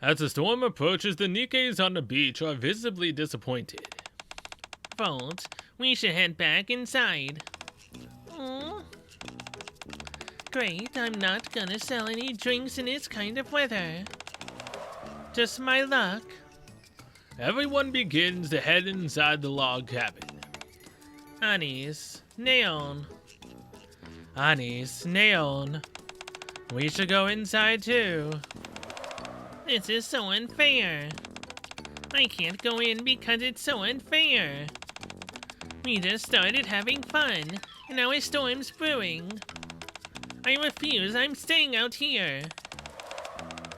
As the storm approaches, the Nikkes on the beach are visibly disappointed. Volt, we should head back inside. Oh. Great, I'm not gonna sell any drinks in this kind of weather. Just my luck. Everyone begins to head inside the log cabin. Anise, Neon. Anise, Neon. We should go inside too. This is so unfair. I can't go in because it's so unfair. We just started having fun, and now a storm's brewing. I refuse, I'm staying out here.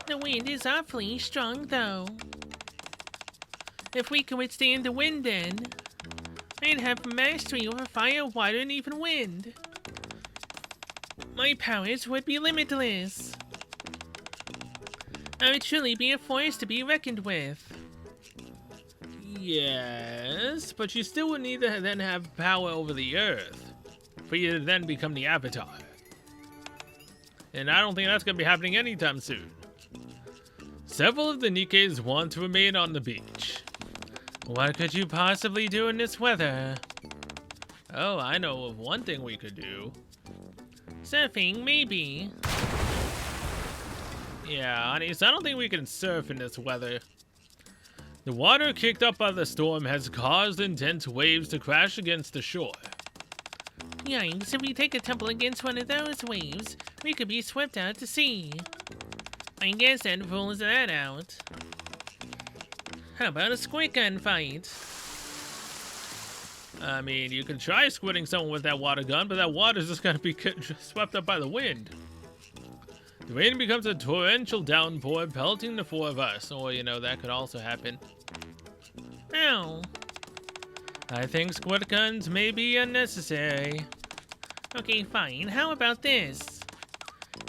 The wind is awfully strong, though. If we could withstand the wind then, I'd have mastery over fire, water, and even wind. My powers would be limitless. I would truly be a force to be reckoned with. Yes, but you still would need to then have power over the earth for you to then become the Avatar. And I don't think that's going to be happening anytime soon. Several of the Nikkes want to remain on the beach. What could you possibly do in this weather? Oh, I know of one thing we could do. Surfing, maybe. Yeah, honey, so I don't think we can surf in this weather. The water kicked up by the storm has caused intense waves to crash against the shore. Yikes, if we take a tumble against one of those waves, we could be swept out to sea. I guess that rules that out. How about a squirt gun fight? I mean, you can try squirting someone with that water gun, but that water's just gonna be swept up by the wind. The rain becomes a torrential downpour, pelting the four of us. Or, you know, that could also happen. Ow. I think squirt guns may be unnecessary. Okay, fine. How about this?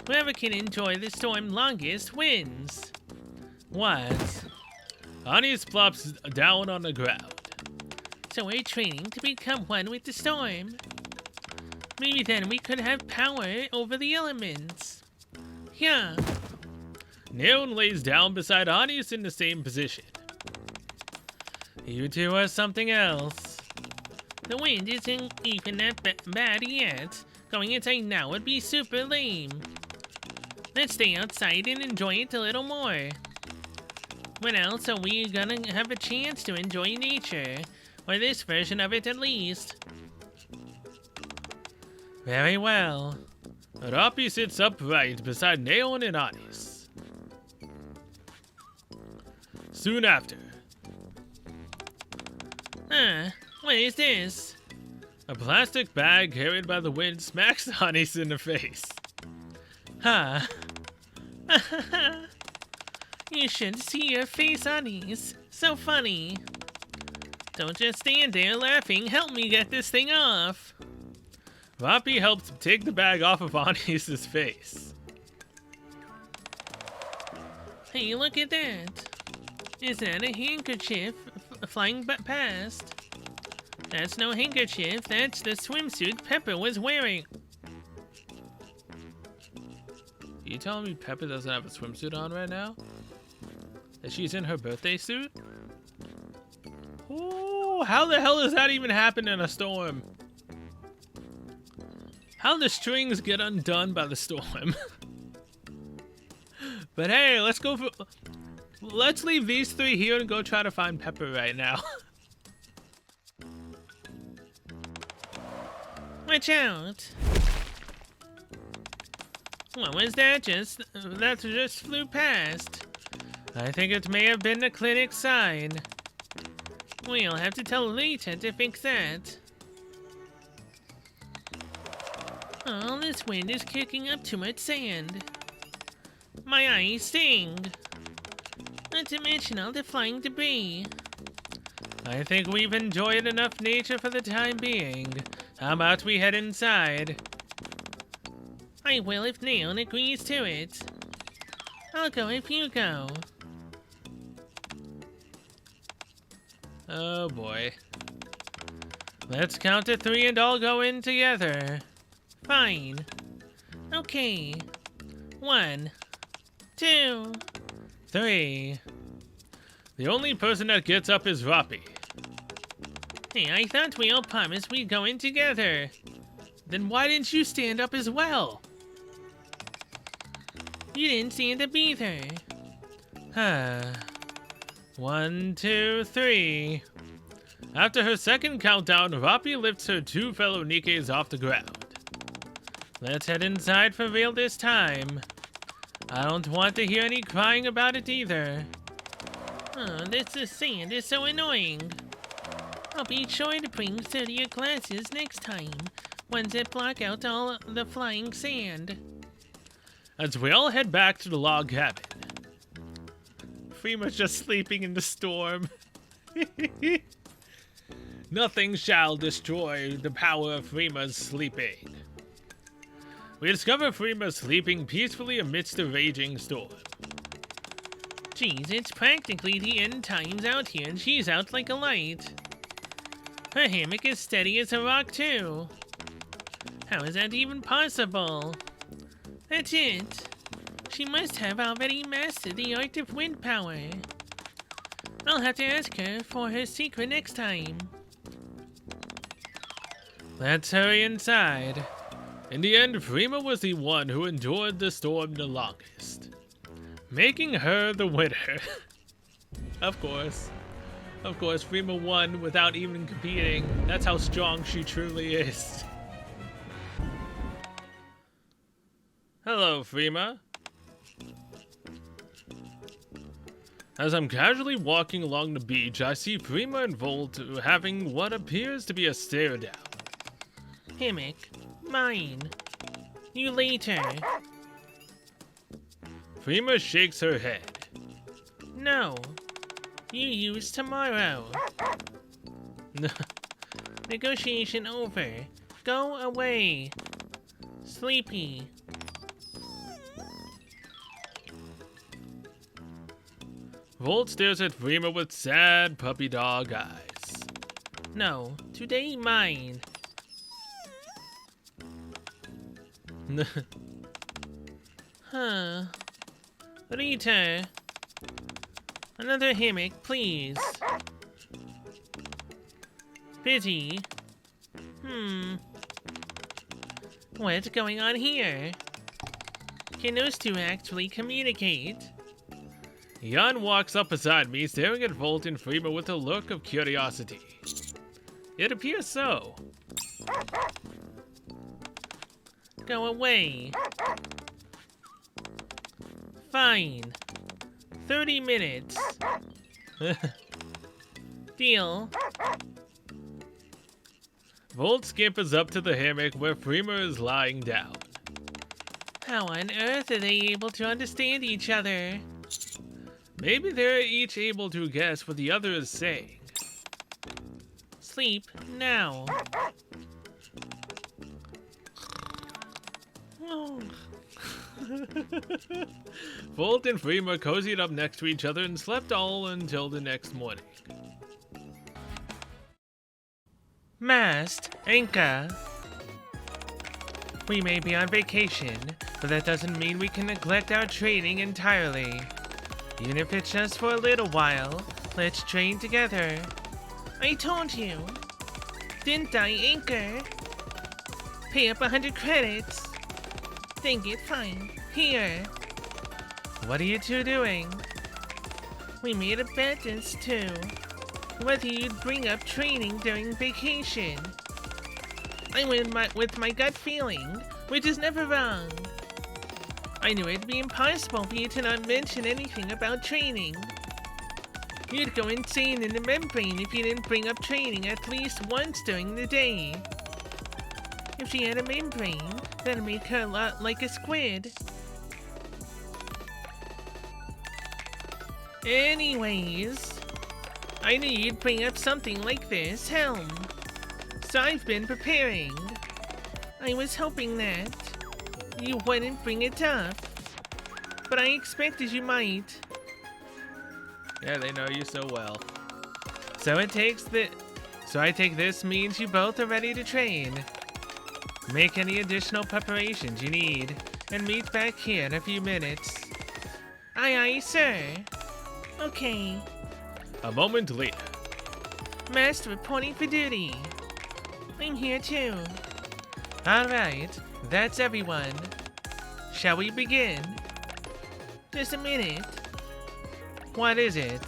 Whoever can enjoy the storm longest wins. What? Anis plops down on the ground. So we're training to become one with the storm. Maybe then we could have power over the elements. Yeah. Neon lays down beside Anis in the same position. You two are something else. The wind isn't even that bad yet. Going inside now would be super lame. Let's stay outside and enjoy it a little more. When else are we gonna have a chance to enjoy nature? Or this version of it at least. Very well. Rapi sits upright beside Neon and Anis. Soon after. What is this? A plastic bag carried by the wind smacks Anis in the face. Huh. You should see your face, Anis. So funny. Don't just stand there laughing. Help me get this thing off. Rapi helps take the bag off of Anis' face. Hey, look at that. Is that a handkerchief flying past? That's no handkerchief. That's the swimsuit Pepper was wearing. You telling me Pepper doesn't have a swimsuit on right now? That she's in her birthday suit? Oh, how the hell does that even happen in a storm? How the strings get undone by the storm? But hey, let's leave these three here and go try to find Pepper right now. Watch out! What was that? That just flew past. I think it may have been the clinic sign. We'll have to tell Lita to fix that. Oh, this wind is kicking up too much sand. My eyes sting. Not to mention all the flying debris. I think we've enjoyed enough nature for the time being. How about we head inside? I will if Neon agrees to it. I'll go if you go. Oh boy. Let's count to 3 and all go in together. Fine. Okay. 1, 2, 3. The only person that gets up is Roppy. Hey, I thought we all promised we'd go in together. Then why didn't you stand up as well? You didn't stand up either. 1, 2, 3. After her second countdown, Roppy lifts her 2 fellow Nikkes off the ground. Let's head inside for real this time. I don't want to hear any crying about it either. Oh, this sand is so annoying. I'll be sure to bring sturdier glasses next time. Ones that block out all the flying sand. As we all head back to the log cabin. Freema's just sleeping in the storm. Nothing shall destroy the power of Freema's sleeping. We discover Freema sleeping peacefully amidst the raging storm. Geez, it's practically the end times out here and she's out like a light. Her hammock is steady as a rock too. How is that even possible? That's it. She must have already mastered the art of wind power. I'll have to ask her for her secret next time. Let's hurry inside. In the end, Freema was the one who endured the storm the longest, making her the winner. Of course. Of course, Freema won without even competing. That's how strong she truly is. Hello, Freema. As I'm casually walking along the beach, I see Freema and Volt having what appears to be a stare down. Hammock, mine. You later. Freema shakes her head. No. You use tomorrow. Negotiation over. Go away. Sleepy. Volt stares at Freema with sad puppy dog eyes. No, today mine. Huh. Rita. Another hammock, please. Busy. What's going on here? Can those two actually communicate? Jan walks up beside me, staring at Volt and Freema with a look of curiosity. It appears so. Go away. Fine. 30 minutes. Deal. Volt scampers up to the hammock where Freema is lying down. How on earth are they able to understand each other? Maybe they're each able to guess what the other is saying. Sleep now. Oh. Volt and Freema cozied up next to each other and slept all until the next morning. Mast, anchor. We may be on vacation, but that doesn't mean we can neglect our training entirely. Even if it's just for a little while, let's train together. I told you. Didn't I, Anchor? Pay up 100 credits. Then get fine. Here. What are you two doing? We made a bet as to whether you'd bring up training during vacation. I went with my gut feeling, which is never wrong. I knew it'd be impossible for you to not mention anything about training. You'd go insane in the membrane if you didn't bring up training at least once during the day. If she had a membrane, that'd make her a lot like a squid. Anyways, I knew you'd bring up something like this, Helm. So I've been preparing. I was hoping that you wouldn't bring it up, but I expected you might. Yeah, they know you so well. So I take this means you both are ready to train. Make any additional preparations you need, and meet back here in a few minutes. Aye, aye, sir. Okay. A moment later. Master reporting for duty. I'm here too. Alright, that's everyone. Shall we begin? Just a minute. What is it?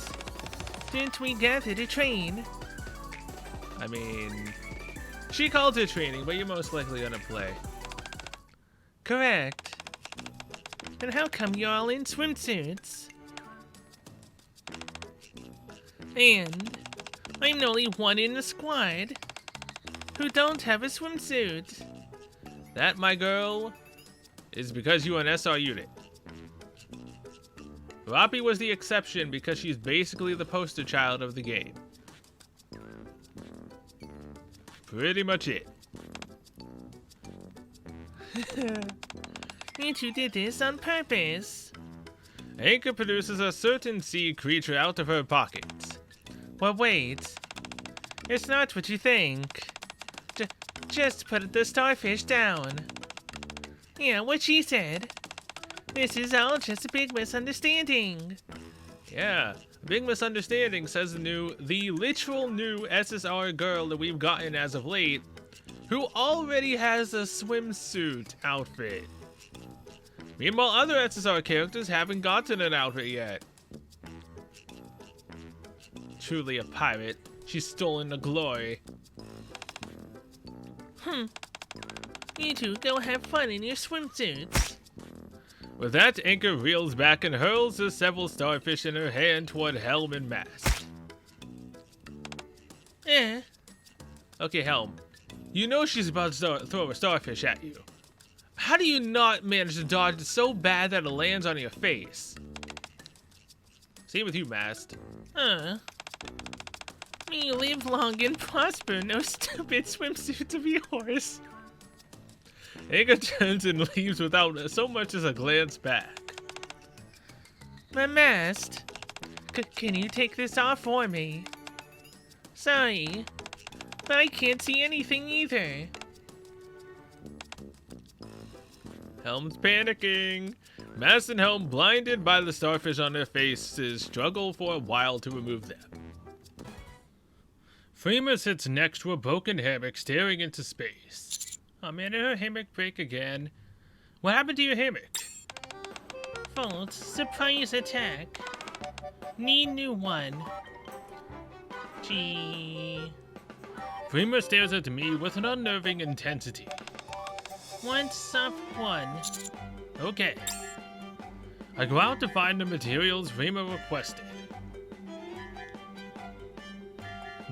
Didn't we gather to train? I mean, she called it training, but you're most likely gonna play. Correct. And how come you're all in swimsuits? And I'm the only one in the squad who don't have a swimsuit. That, my girl, is because you're an SR unit. Roppy was the exception because she's basically the poster child of the game. Pretty much it. You two did this on purpose. Anchor produces a certain sea creature out of her pockets. Well, wait. It's not what you think. Just put the starfish down. Yeah, what she said. This is all just a big misunderstanding. Yeah, big misunderstanding, says the literal new SSR girl that we've gotten as of late, who already has a swimsuit outfit. Meanwhile, other SSR characters haven't gotten an outfit yet. Truly a pirate. She's stolen the glory. You two go have fun in your swimsuits. With that, Anchor reels back and hurls the several starfish in her hand toward Helm and Mast. Okay, Helm. You know she's about to throw a starfish at you. How do you not manage to dodge it so bad that it lands on your face? Same with you, Mast. May you live long and prosper, no stupid swimsuit of yours. Anchor turns and leaves without so much as a glance back. But Mast, can you take this off for me? Sorry, but I can't see anything either. Helm's panicking. Mast and Helm, blinded by the starfish on their faces, struggle for a while to remove them. Freema sits next to a broken hammock staring into space. Oh man, did her hammock break again? What happened to your hammock? Fault, surprise attack. Need new one. Gee. Freema stares at me with an unnerving intensity. Want soft one. Okay. I go out to find the materials Freema requested.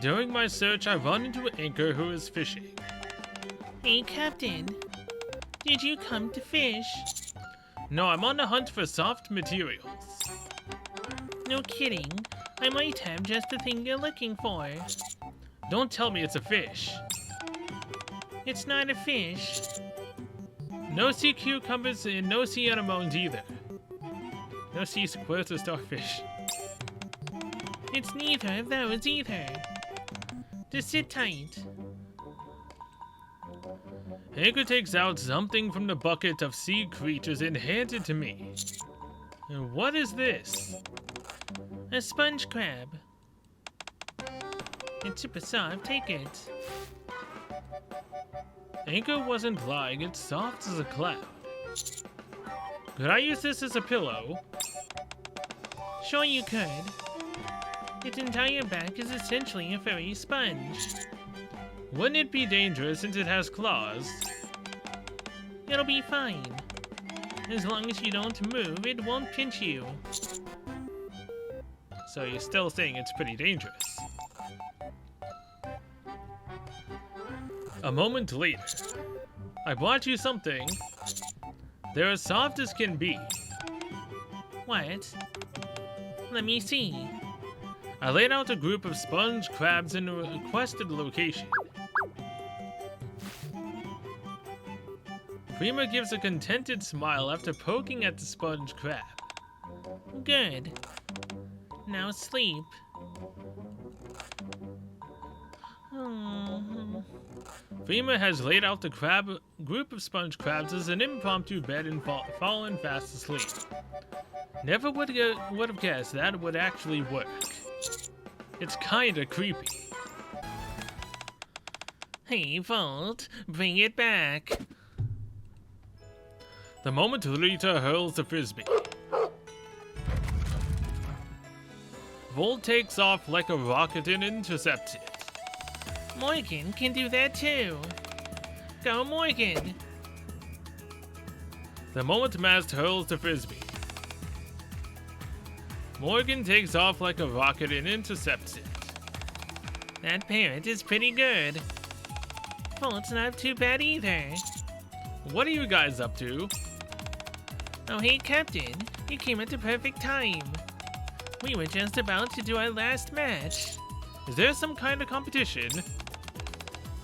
During my search, I run into Anchor, who is fishing. Hey, Captain. Did you come to fish? No, I'm on the hunt for soft materials. No kidding. I might have just the thing you're looking for. Don't tell me it's a fish. It's not a fish. No sea cucumbers and no sea anemones either. No sea squirts or starfish. It's neither of those either. Just sit tight. Anchor takes out something from the bucket of sea creatures and hands it to me. What is this? A sponge crab. It's super soft, take it. Anchor wasn't lying, it's soft as a cloud. Could I use this as a pillow? Sure you could. Its entire back is essentially a furry sponge. Wouldn't it be dangerous since it has claws? It'll be fine. As long as you don't move, it won't pinch you. So you're still saying it's pretty dangerous. A moment later, I brought you something. They're as soft as can be. What? Let me see. I laid out a group of sponge crabs in a requested location. Freema gives a contented smile after poking at the sponge crab. Good. Now sleep. Fema has laid out the group of sponge crabs as an impromptu bed and fallen fast asleep. Never would have guessed that would actually work. It's kinda creepy. Hey, Volt, bring it back. The moment Rita hurls the frisbee. Volt takes off like a rocket and intercepts it. Morgan can do that too. Go, Morgan. The moment Mast hurls the frisbee. Morgan takes off like a rocket and intercepts it. That parrot is pretty good. Volt's not too bad either. What are you guys up to? Oh, hey, Captain. You came at the perfect time. We were just about to do our last match. Is there some kind of competition?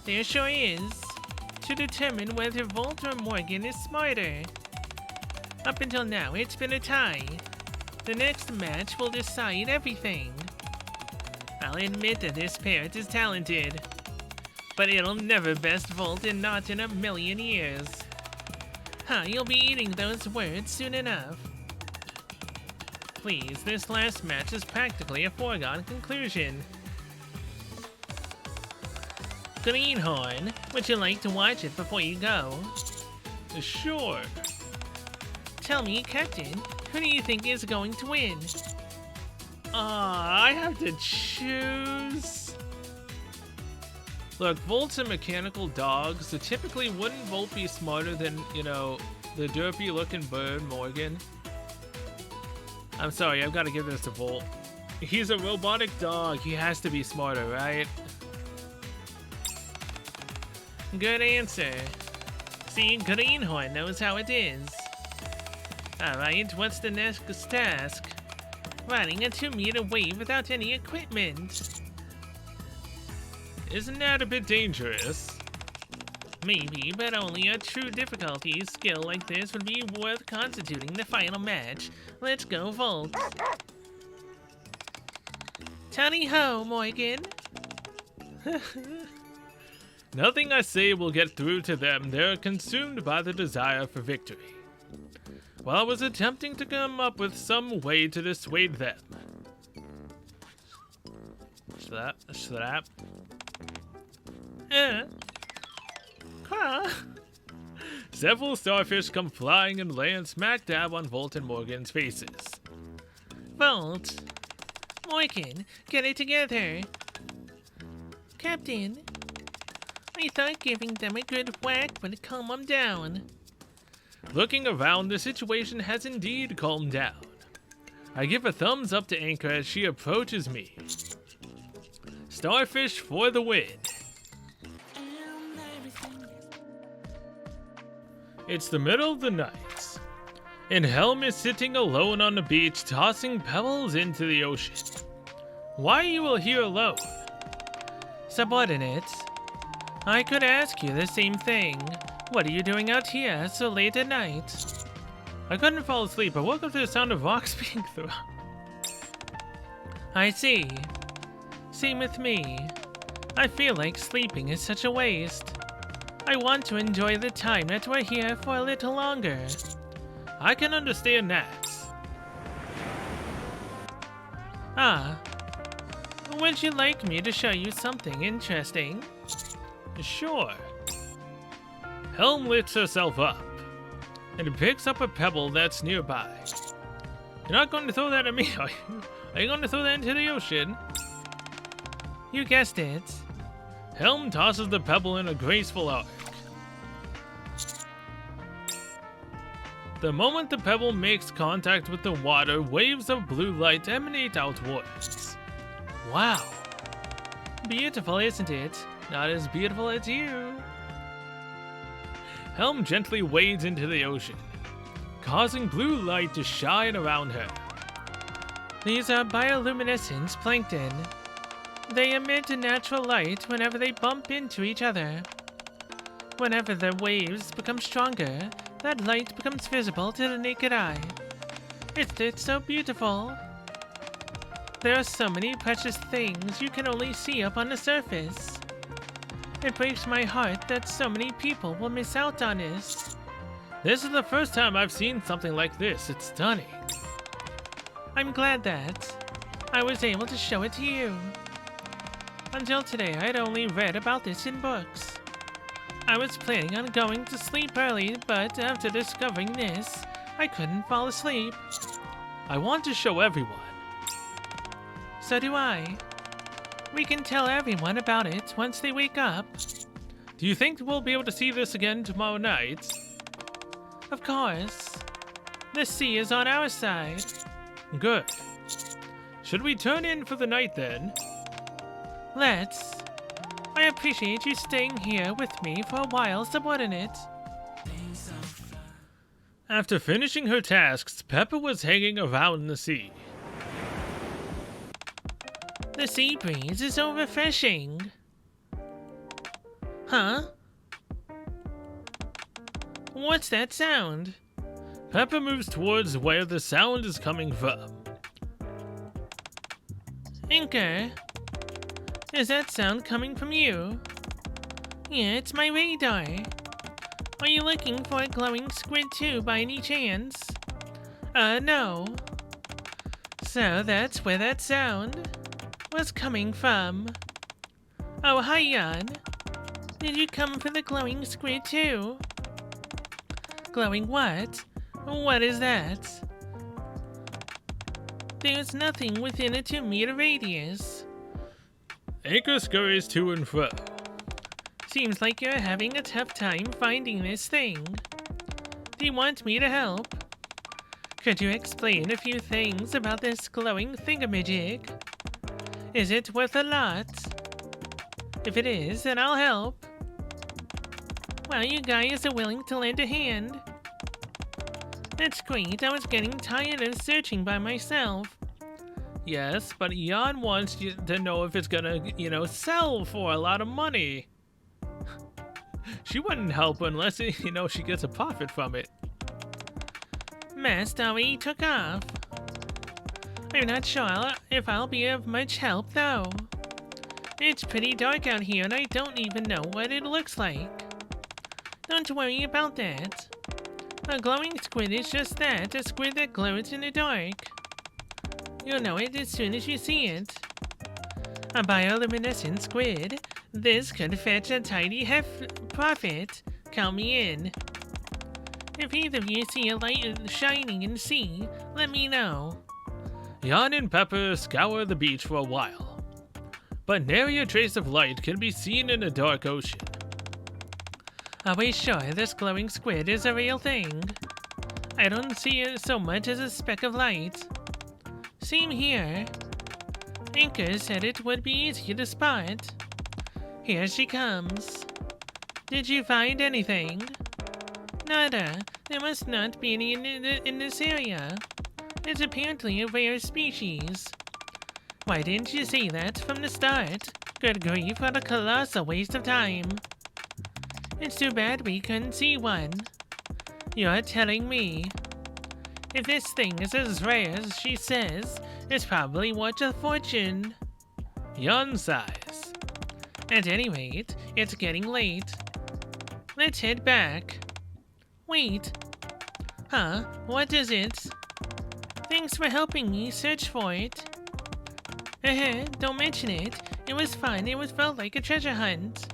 There sure is. To determine whether Volt or Morgan is smarter. Up until now, it's been a tie. The next match will decide everything. I'll admit that this parrot is talented. But it'll never best Volt, and not in a million years. Huh, you'll be eating those words soon enough. Please, this last match is practically a foregone conclusion. Greenhorn, would you like to watch it before you go? Sure. Tell me, Captain, who do you think is going to win? I have to choose. Look, Volt's a mechanical dog, so typically wouldn't Volt be smarter than, you know, the derpy looking bird, Morgan? I'm sorry, I've got to give this to Volt. He's a robotic dog, he has to be smarter, right? Good answer. See, Greenhorn knows how it is. Alright, what's the next task? Riding a 2-meter wave without any equipment. Isn't that a bit dangerous? Maybe, but only a true difficulty skill like this would be worth constituting the final match. Let's go, Volt. Tally ho, Morgan. Nothing I say will get through to them. They're consumed by the desire for victory. While I was attempting to come up with some way to dissuade them. Slap. Several starfish come flying and land smack dab on Volt and Morgan's faces. Volt. Morgan, get it together. Captain, I thought giving them a good whack would calm them down. Looking around, the situation has indeed calmed down. I give a thumbs up to Anchor as she approaches me. Starfish for the win. It's the middle of the night, and Helm is sitting alone on the beach tossing pebbles into the ocean. Why are you all here alone? Subordinate, I could ask you the same thing. What are you doing out here so late at night? I couldn't fall asleep. I woke up to the sound of rocks being thrown. I see. Same with me. I feel like sleeping is such a waste. I want to enjoy the time that we're here for a little longer. I can understand that. Would you like me to show you something interesting? Sure. Helm lifts herself up and picks up a pebble that's nearby. You're not going to throw that at me, are you? Are you going to throw that into the ocean? You guessed it. Helm tosses the pebble in a graceful arc. The moment the pebble makes contact with the water, waves of blue light emanate outwards. Wow. Beautiful, isn't it? Not as beautiful as you. Helm gently wades into the ocean, causing blue light to shine around her. These are bioluminescent plankton. They emit a natural light whenever they bump into each other. Whenever the waves become stronger, that light becomes visible to the naked eye. It's so beautiful. There are so many precious things you can only see up on the surface. It breaks my heart that so many people will miss out on this. This is the first time I've seen something like this. It's stunning. I'm glad that I was able to show it to you. Until today, I'd only read about this in books. I was planning on going to sleep early, but after discovering this, I couldn't fall asleep. I want to show everyone. So do I. We can tell everyone about it once they wake up. Do you think we'll be able to see this again tomorrow night? Of course. The sea is on our side. Good. Should we turn in for the night then? Let's. I appreciate you staying here with me for a while, subordinate. After finishing her tasks, Pepper was hanging around the sea. The sea breeze is so refreshing. Huh? What's that sound? Pepper moves towards where the sound is coming from. Anchor, is that sound coming from you? Yeah, it's my radar. Are you looking for a glowing squid too by any chance? No. So that's where that sound was coming from. Oh, hi, Jan. Did you come for the glowing squid too? Glowing what? What is that? There's nothing within a 2-meter radius. Anchor scurries to and fro. Seems like you're having a tough time finding this thing. Do you want me to help? Could you explain a few things about this glowing thingamajig? Is it worth a lot? If it is, then I'll help. Well, you guys are willing to lend a hand. That's great. I was getting tired of searching by myself. Yes, but Jan wants you to know if it's gonna, sell for a lot of money. She wouldn't help unless, she gets a profit from it. Mast already took off. I'm not sure if I'll be of much help, though. It's pretty dark out here, and I don't even know what it looks like. Don't worry about that. A glowing squid is just that, a squid that glows in the dark. You'll know it as soon as you see it. A bioluminescent squid. This could fetch a tidy profit. Count me in. If either of you see a light shining in the sea, let me know. Jan and Pepper scour the beach for a while, but nary a trace of light can be seen in a dark ocean. Are we sure this glowing squid is a real thing? I don't see it so much as a speck of light. Same here. Anchor said it would be easy to spot. Here she comes. Did you find anything? Nada. There must not be any in this area. It's apparently a rare species. Why didn't you say that from the start? Good grief, what a colossal waste of time. It's too bad we couldn't see one. You're telling me. If this thing is as rare as she says, it's probably worth a fortune. Jan sighs. At any rate, it's getting late. Let's head back. Wait. Huh? What is it? Thanks for helping me search for it. Don't mention it. It was fun. It felt like a treasure hunt.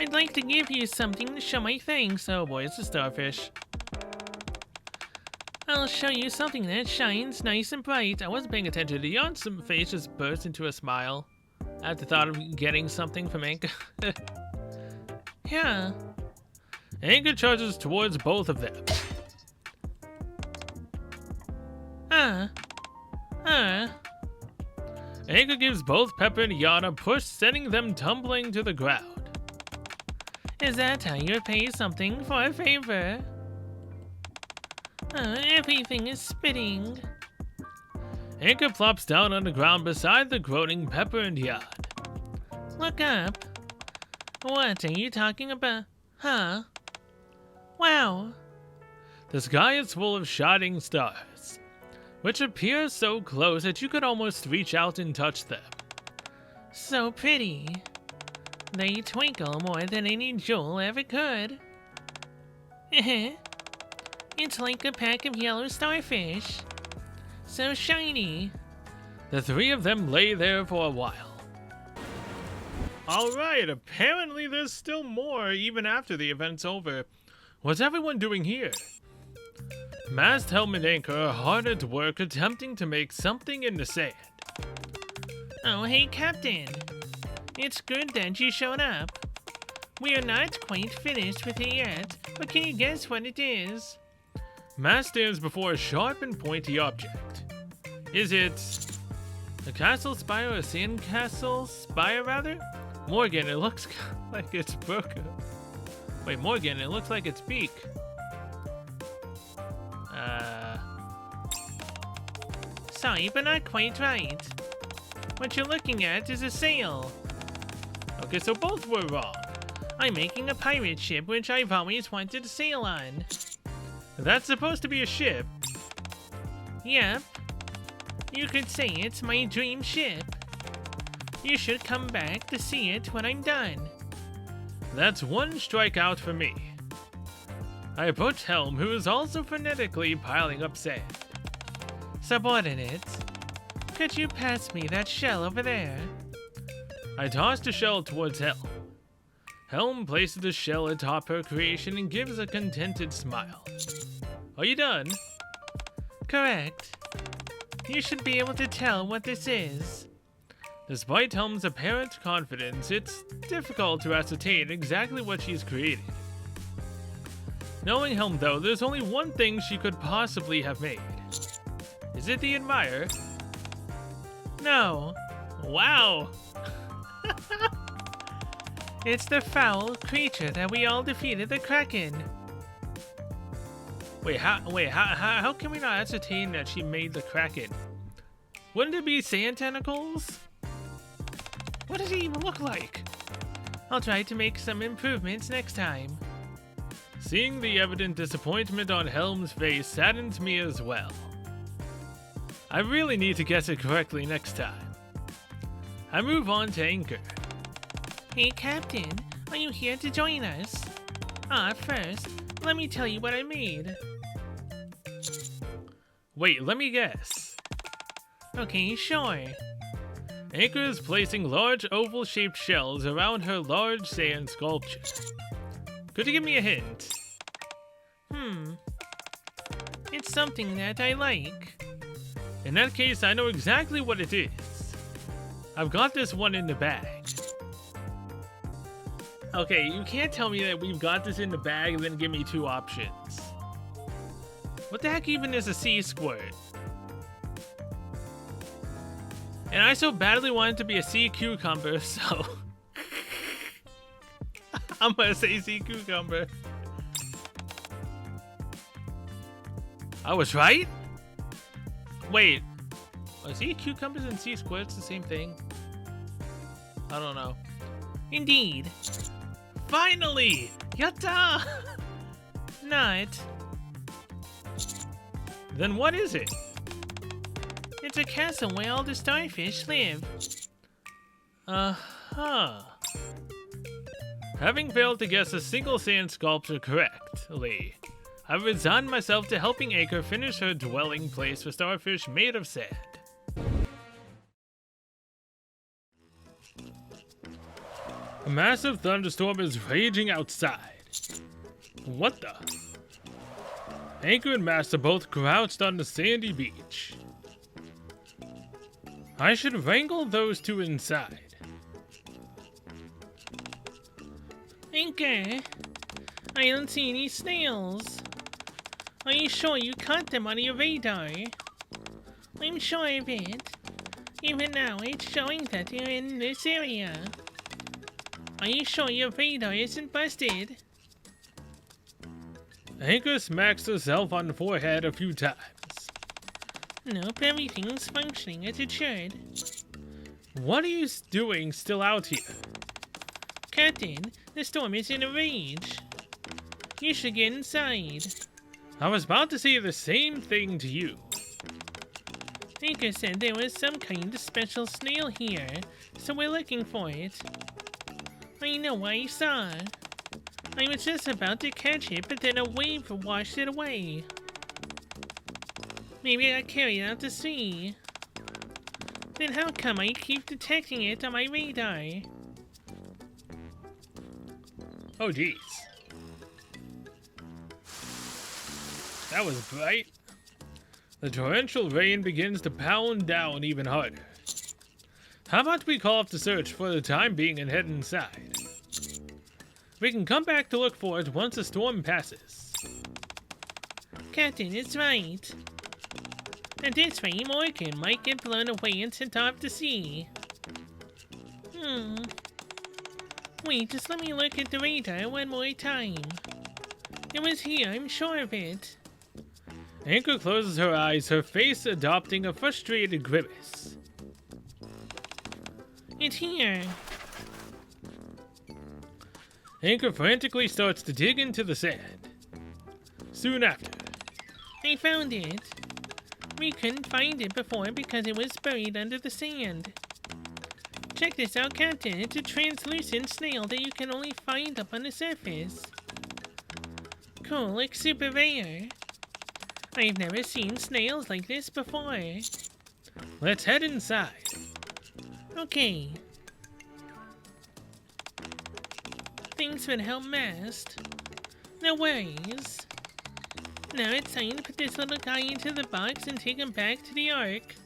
I'd like to give you something to show my thanks. Oh boy, it's a starfish. I'll show you something that shines nice and bright. I wasn't paying attention to Jan's face just burst into a smile at the thought of getting something from Anchor. Yeah. Anchor charges towards both of them. Anchor gives both Pepper and Jan a push, sending them tumbling to the ground. Is that how you pay something for a favor? Everything is spitting. Anchor plops down on the ground beside the groaning Pepper and Jan. Look up. What are you talking about? Huh? Wow. The sky is full of shining stars, which appear so close that you could almost reach out and touch them. So pretty. They twinkle more than any jewel ever could. It's like a pack of yellow starfish. So shiny. The three of them lay there for a while. Alright, apparently there's still more even after the event's over. What's everyone doing here? Mast, helm, and anchor are hard at work attempting to make something in the sand. Oh, hey, Captain. It's good that you showed up. We are not quite finished with it yet, but can you guess what it is? Mast stands before a sharp and pointy object. Is it a castle spire or a sand castle spire, rather? Morgan, it looks like it's broken. Wait, Morgan, it looks like it's beak. Sorry, but not quite right. What you're looking at is a sail. Okay, so both were wrong. I'm making a pirate ship which I've always wanted to sail on. That's supposed to be a ship. Yep. You could say it's my dream ship. You should come back to see it when I'm done. That's one strikeout for me. I approach Helm, who is also frenetically piling up sand. Subordinate, could you pass me that shell over there? I toss the shell towards Helm. Helm places the shell atop her creation and gives a contented smile. Are you done? Correct. You should be able to tell what this is. Despite Helm's apparent confidence, it's difficult to ascertain exactly what she's created. Knowing Helm, though, there's only one thing she could possibly have made. Is it the Admire? No. Wow! It's the foul creature that we all defeated, the Kraken. How can we not ascertain that she made the Kraken? Wouldn't it be sand tentacles? What does it even look like? I'll try to make some improvements next time. Seeing the evident disappointment on Helm's face saddens me as well. I really need to guess it correctly next time. I move on to Anchor. Hey, Captain, are you here to join us? First, let me tell you what I made. Wait, let me guess. Okay, sure. Anchor is placing large oval-shaped shells around her large sand sculpture. Could you give me a hint? It's something that I like. In that case, I know exactly what it is. I've got this one in the bag. Okay, you can't tell me that we've got this in the bag and then give me two options. What the heck even is a sea squirt? And I so badly want it to be a sea cucumber, so... I'm gonna say sea cucumber. I was right? Wait, are sea cucumbers and sea squirts the same thing? I don't know. Indeed. Finally! Yatta! Not. Then what is it? It's a castle where all the starfish live. Uh-huh. Having failed to guess a single sand sculpture correctly, I resigned myself to helping Anchor finish her dwelling place for starfish made of sand. A massive thunderstorm is raging outside. What the? Anchor and Mast are both crouched on the sandy beach. I should wrangle those two inside. Anchor, I don't see any snails. Are you sure you caught them on your radar? I'm sure of it. Even now, it's showing that you're in this area. Are you sure your radar isn't busted? Anchor smacks herself on the forehead a few times. Nope, everything's functioning as it should. What are you doing still out here? Captain, the storm is in a rage. You should get inside. I was about to say the same thing to you. Anchor said there was some kind of special snail here, so we're looking for it. I know what I saw. I was just about to catch it, but then a wave washed it away. Maybe I got carried out to sea. Then how come I keep detecting it on my radar? Oh, geez. That was bright. The torrential rain begins to pound down even harder. How about we call off the search for the time being and head inside? We can come back to look for it once the storm passes. Captain is right. And this way, Morgan might get blown away and sent off to sea. Wait, just let me look at the radar one more time. It was here, I'm sure of it. Anchor closes her eyes, her face adopting a frustrated grimace. It's here. Anchor frantically starts to dig into the sand. Soon after, I found it. We couldn't find it before because it was buried under the sand. Check this out, Captain. It's a translucent snail that you can only find up on the surface. Cool, like super rare. I've never seen snails like this before. let's head inside. Okay. Thanks for the help, Mast. No worries. Now it's time to put this little guy into the box and take him back to the Ark.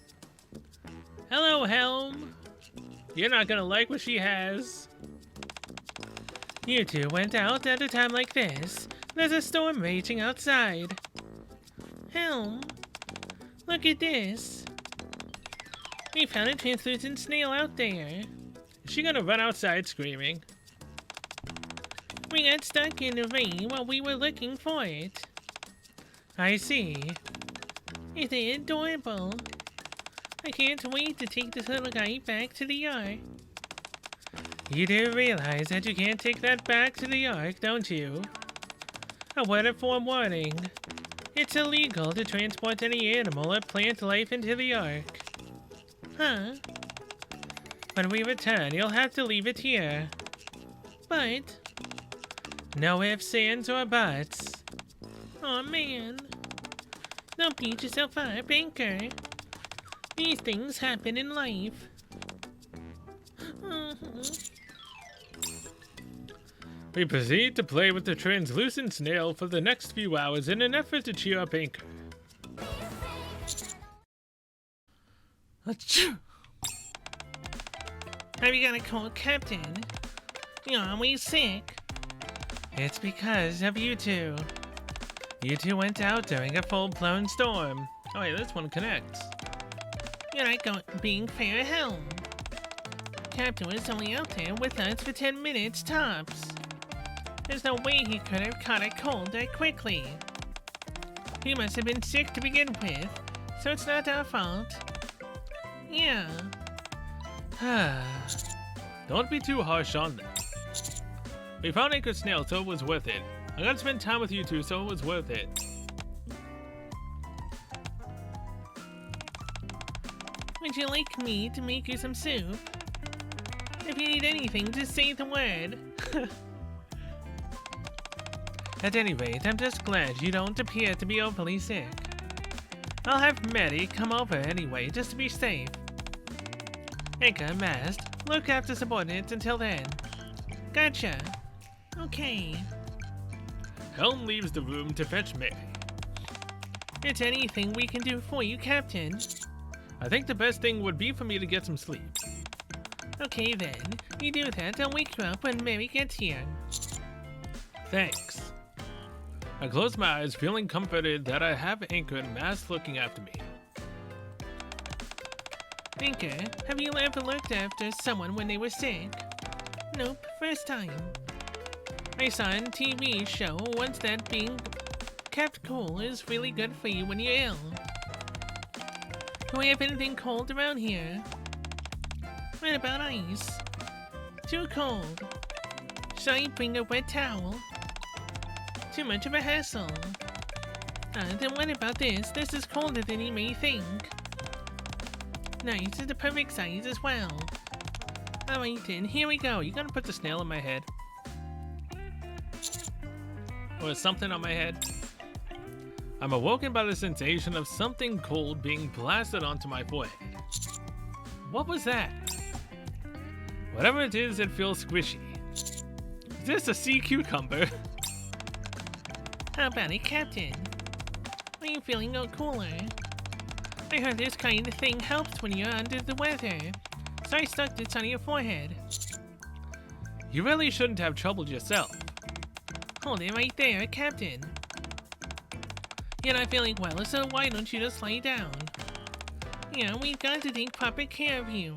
Hello, Helm. You're not gonna like what she has. You two went out at a time like this. There's a storm raging outside. Helm, look at this. We found a translucent snail out there. Is she gonna run outside screaming? We got stuck in the rain while we were looking for it. I see. Isn't it adorable? I can't wait to take this little guy back to the Ark. You do realize that you can't take that back to the Ark, don't you? A word of forewarning. It's illegal to transport any animal or plant life into the Ark. Huh? When we return, you'll have to leave it here. But... No ifs, ands, or buts. Aw, man. Don't beat yourself up, Anchor. These things happen in life. We proceed to play with the translucent snail for the next few hours in an effort to cheer up Anchor. Achoo! Have you got a cold, Captain? You're always sick. It's because of you two. You two went out during a full-blown storm. Oh wait, this one connects. You're not being fair, Helm. Captain was only out there with us for 10 minutes tops. There's no way he could have caught a cold that quickly. He must have been sick to begin with, so it's not our fault. Yeah. Don't be too harsh on them. We found Anchor Snail, so it was worth it. I got to spend time with you two, so it was worth it. Would you like me to make you some soup? If you need anything, just say the word. At any rate, I'm just glad you don't appear to be overly sick. I'll have Mary come over anyway, just to be safe. Anchor, Mast, look after subordinates until then. Gotcha. Okay. Helm leaves the room to fetch Mary. It's anything we can do for you, Captain. I think the best thing would be for me to get some sleep. Okay then, you do that, I'll wake you up when Mary gets here. Thanks. I close my eyes, feeling comforted that I have Anchor and Mast looking after me. Anchor, have you ever looked after someone when they were sick? Nope, first time. I saw on a TV show once that being kept cool is really good for you when you're ill. Do we have anything cold around here? What about ice? Too cold. Should I bring a wet towel? Too much of a hassle. Then what about this? This is colder than you may think. Nice, it's the perfect size as well. Alright then, here we go. You gonna put the snail on my head? Or something on my head? I'm awoken by the sensation of something cold being blasted onto my forehead. What was that? Whatever it is, it feels squishy. Is this a sea cucumber? How about it, Captain? Are you feeling no cooler? I heard this kind of thing helps when you're under the weather, so I stuck this on your forehead. You really shouldn't have troubled yourself. Hold it right there, Captain. You're not feeling well, so why don't you just lay down? Yeah, we've got to take proper care of you.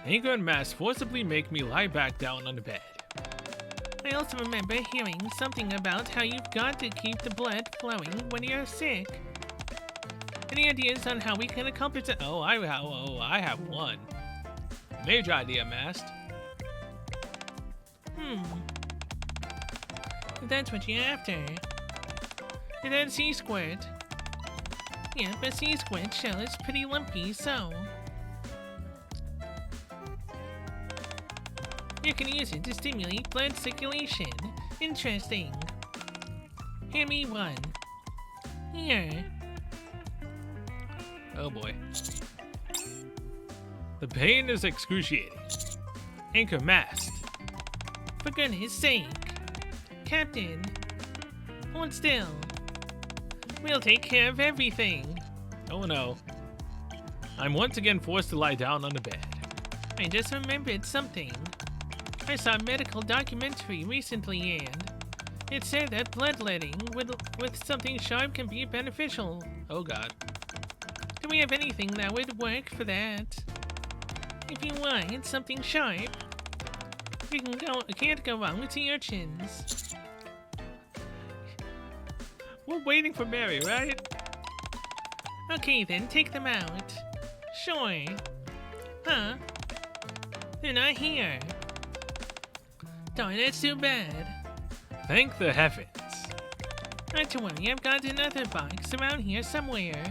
Anger and mass forcibly make me lie back down on the bed. I also remember hearing something about how you've got to keep the blood flowing when you're sick. Any ideas on how we can accomplish it? Oh, I have one. Major idea, Mast. If that's what you're after. And then sea squirt. Yeah, but sea squirt shell is pretty lumpy, so... you can use it to stimulate blood circulation. Interesting. Hand me one. Here. Oh boy. The pain is excruciating. Anchor Mast. For goodness sake. Captain. Hold still. We'll take care of everything. Oh no. I'm once again forced to lie down on the bed. I just remembered something. I saw a medical documentary recently and it said that bloodletting with something sharp can be beneficial. Oh god. Do we have anything that would work for that? If you want something sharp, you can't go wrong with sea urchins. We're waiting for Mary, right? Okay then, take them out. Sure. Huh? They're not here. Darn, that's too bad. Thank the heavens. Not to worry, I've got another box around here somewhere.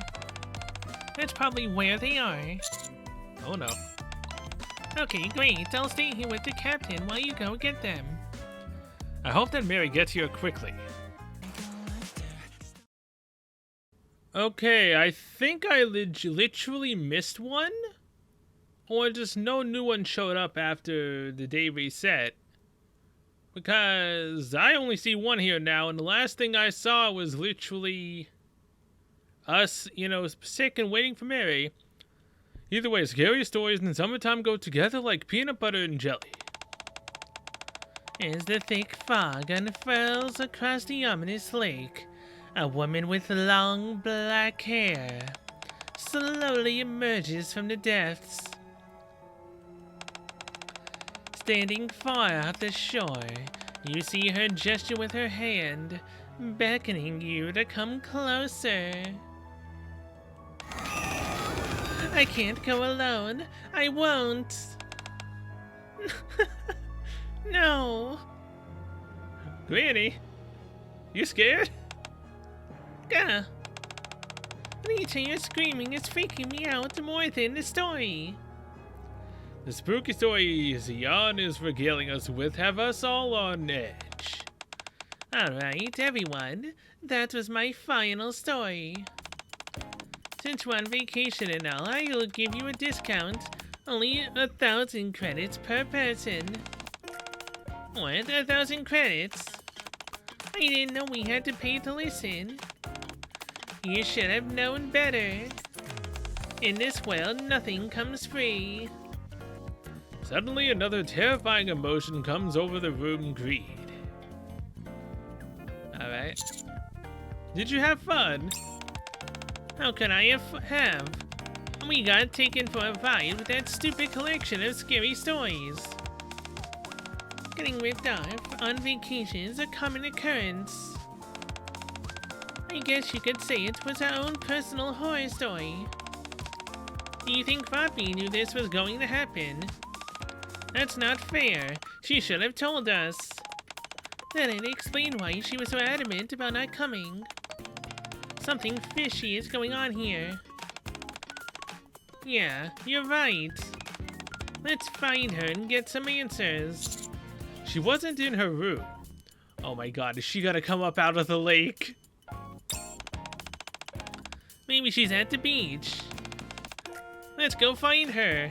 That's probably where they are. Oh no. Okay, great. I'll stay here with the captain while you go get them. I hope that Mary gets here quickly. Okay, I think I literally missed one? Or just no new one showed up after the day reset. Because I only see one here now, and the last thing I saw was literally us, sick and waiting for Mary. Either way, scary stories in summertime go together like peanut butter and jelly. As the thick fog unfurls across the ominous lake, a woman with long black hair slowly emerges from the depths. Standing far off the shore, you see her gesture with her hand, beckoning you to come closer. I can't go alone. I won't. No. Granny, you scared? Gah. Lita, your screaming is freaking me out more than the story. The spooky stories Jan is regaling us with have us all on edge. Alright, everyone. That was my final story. Since we're on vacation and all, I'll give you a discount. Only 1,000 credits per person. What? 1,000 credits? I didn't know we had to pay to listen. You should have known better. In this world, nothing comes free. Suddenly, another terrifying emotion comes over the room. Greed. Alright. Did you have fun? How could I have? We got taken for a ride with that stupid collection of scary stories. Getting ripped off on vacation is a common occurrence. I guess you could say it was our own personal horror story. Do you think Poppy knew this was going to happen? That's not fair. She should have told us. Then I'd explain why she was so adamant about not coming. Something fishy is going on here. Yeah, you're right. Let's find her and get some answers. She wasn't in her room. Oh my god, is she gonna come up out of the lake? Maybe she's at the beach. Let's go find her.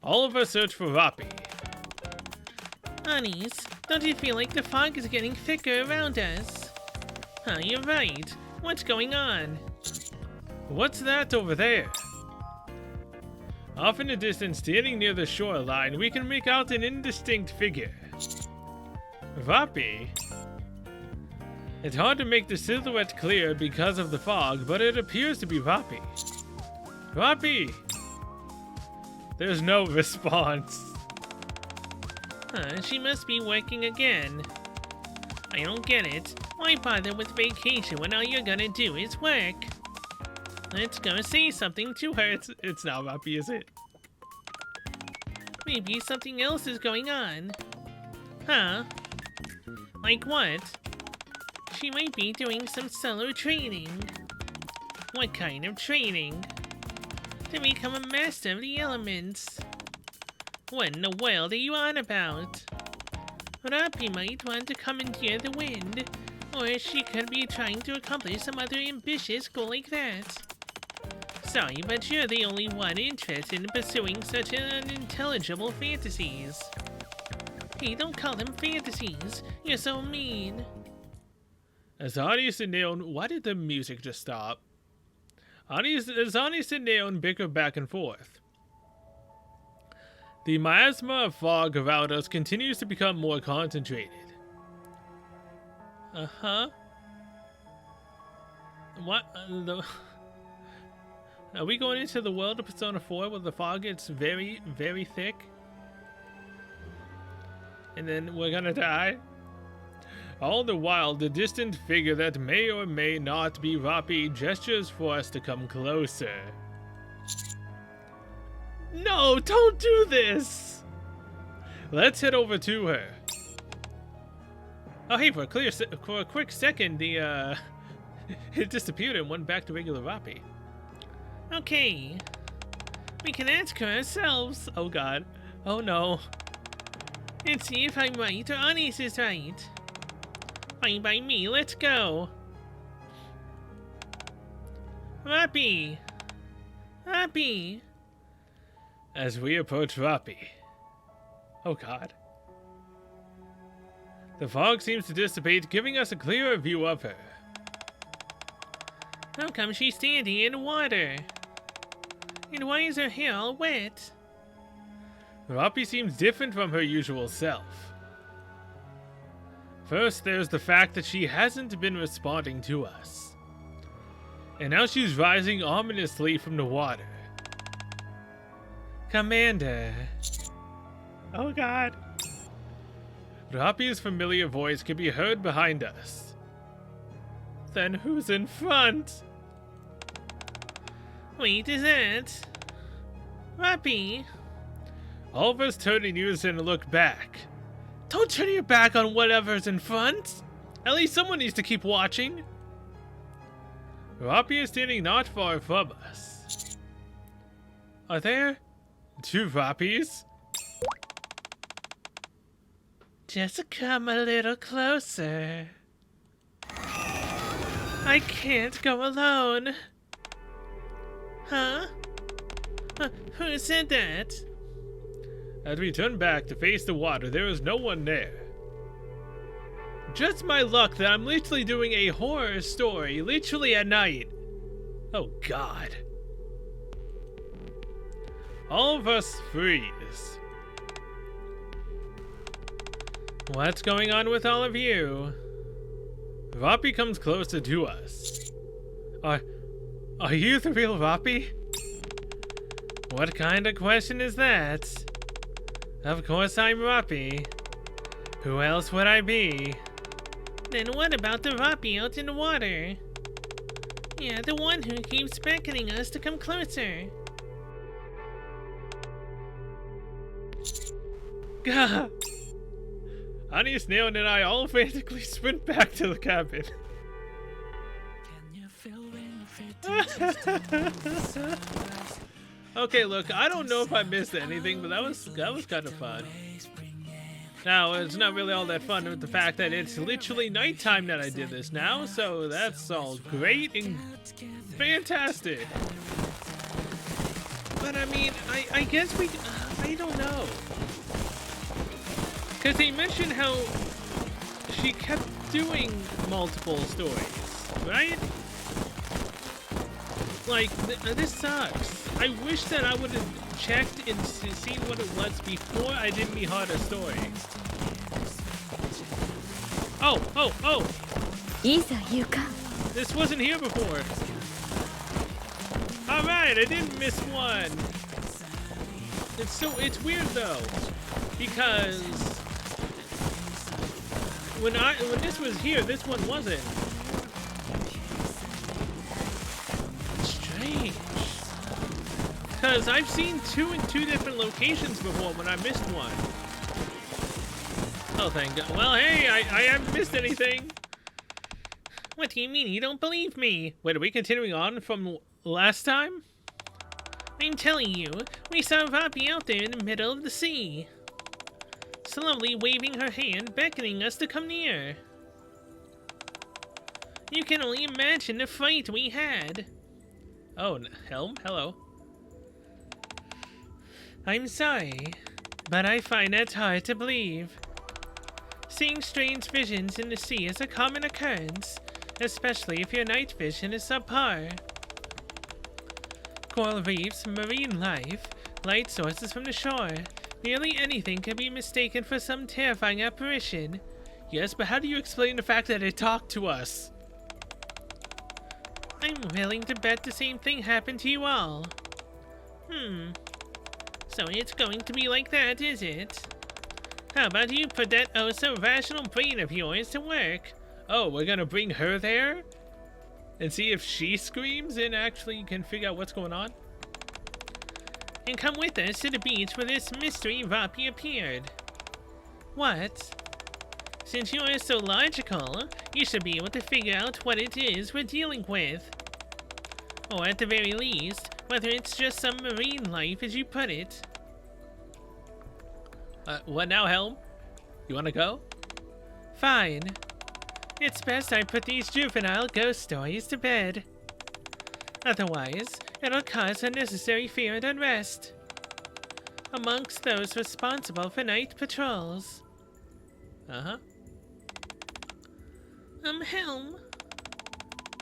All of us search for Vapi. Honeys, don't you feel like the fog is getting thicker around us? Huh, you're right. What's going on? What's that over there? Off in the distance, standing near the shoreline, we can make out an indistinct figure. Vapi? It's hard to make the silhouette clear because of the fog, but it appears to be Vapi. Vapi! There's no response. Huh, she must be working again. I don't get it. Why bother with vacation when all you're gonna do is work? Let's go say something to her. It's not Vapi, is it? Maybe something else is going on. Huh? Like what? She might be doing some solo training. What kind of training? To become a master of the elements. What in the world are you on about? Rapi might want to commandeer the wind, or she could be trying to accomplish some other ambitious goal like that. Sorry, but you're the only one interested in pursuing such unintelligible fantasies. Hey, don't call them fantasies. You're so mean. As Anius and Neon, why did the music just stop? As Anius and Neon bicker back and forth. The miasma of fog around us continues to become more concentrated. Uh-huh. What? Are we going into the world of Persona 4 where the fog gets very, very thick? And then we're gonna die? All the while, the distant figure that may or may not be Vapi gestures for us to come closer. No, don't do this! Let's head over to her. Oh hey, for a quick second, the it disappeared and went back to regular Vapi. Okay. We can ask her ourselves. Oh god. Oh no. And see if I'm right or Anis is right. Fine by me, let's go. Vapi! Vapi! As we approach Vapi. Oh god. The fog seems to dissipate, giving us a clearer view of her. How come she's standing in water? And why is her hair all wet? Vapi seems different from her usual self. First, there's the fact that she hasn't been responding to us. And now she's rising ominously from the water. Commander. Oh god. Vapi's familiar voice can be heard behind us. Then who's in front? Wait, is that... Vapi? All of us turn in unison and look back. Don't turn your back on whatever's in front. At least someone needs to keep watching. Vapi is standing not far from us. Are there two Vapis? Just come a little closer. I can't go alone. Huh? Who said that? As we turn back to face the water, there is no one there. Just my luck that I'm literally doing a horror story, literally at night. Oh god. All of us freeze. What's going on with all of you? Vapi comes closer to us. Are you the real Vapi? What kind of question is that? Of course I'm Vapi. Who else would I be? Then what about the Vapi out in the water? Yeah, the one who keeps beckoning us to come closer. Gah! Anius, Neon, and I all frantically sprint back to the cabin. Can you feel when you fit Okay, look, I don't know if I missed anything, but that was kind of fun. Now, it's not really all that fun with the fact that it's literally nighttime that I did this now, so that's all great and fantastic. But I mean, I guess I don't know. Because they mentioned how she kept doing multiple stories, right? Like, this sucks. I wish that I would have checked and seen what it was before I did Mihara's story. Oh! いざ行かん This wasn't here before. Alright, I didn't miss one. It's weird though. Because when this was here, this one wasn't. Strange. Because I've seen two in two different locations before when I missed one. Oh, thank God. Well, hey, I haven't missed anything. What do you mean you don't believe me? Wait, are we continuing on from last time? I'm telling you, we saw Vapi out there in the middle of the sea. Slowly waving her hand, beckoning us to come near. You can only imagine the fight we had. Oh, Helm, hello. I'm sorry, but I find that hard to believe. Seeing strange visions in the sea is a common occurrence, especially if your night vision is subpar. Coral reefs, marine life, light sources from the shore. Nearly anything can be mistaken for some terrifying apparition. Yes, but how do you explain the fact that it talked to us? I'm willing to bet the same thing happened to you all. So it's going to be like that, is it? How about you put that oh-so-rational brain of yours to work? Oh, we're gonna bring her there? And see if she screams and actually can figure out what's going on? And come with us to the beach where this mystery Vapi appeared. What? Since you are so logical, you should be able to figure out what it is we're dealing with. Or at the very least, whether it's just some marine life as you put it. What now, Helm? You wanna go? Fine. It's best I put these juvenile ghost stories to bed. Otherwise, it'll cause unnecessary fear and unrest amongst those responsible for night patrols. Helm.